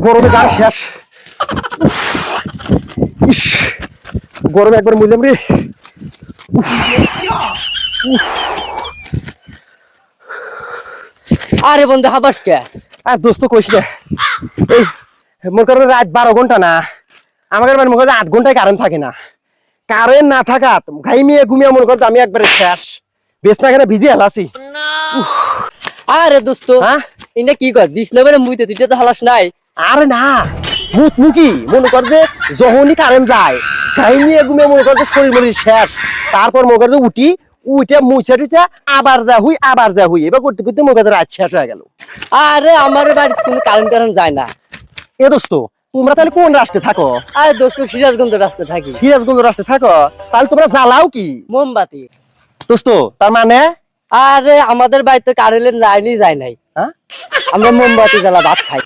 গরমে যা শেষ। ইস, গরমে একবার মরলাম রে। আরে বন্ধু হাবাস কে? আর দোস্ত কইস রে, এই মনে করেন রাত 12 ঘন্টা না, আমাদের মনে করেন 8 ঘন্টায় কারেন্ট থাকে না। কারেন্ট না থাকাত ঘাইমিয়ে ঘুমিয়ে মনে করতো আমি একবারে শেষ, বেশ না কেন ভিজে হেলাছি। আরে দোস্ত হ্যাঁ ইন্ডা কি কর বিছনা করে মুইতে তুই তো হালাস নাই। আরে না, মুত মুকি মনে কর যে যখনই কারেন্ট যায় ঘাইমিয়ে ঘুমিয়ে মনে কর যে শরীর মরি শেষ। তারপর মনে কর যে উঠে মুছা টুচা আবার যা হুই এবার করতে করতে মনে কর রাত শেষ হয়ে গেল। আরে আমার বাড়িতে কোনো কারেন্ট যায় না। এ দোস্ত তোমরা তাহলে কোন রাস্তায় থাকো? আরে দোস্ত সিরাজগঞ্জ রাস্তায় থাকি। সিরাজগঞ্জ রাস্তায় থাকো, তাহলে তোমরা জ্বালাও কি মোমবাতি। দোস্ত? তার মানে আরে আমাদের বাড়িতে কারেন্টের লাইনই যায় নাই, হ্যাঁ আমরা মোমবাতি জ্বালা ভাত খাই।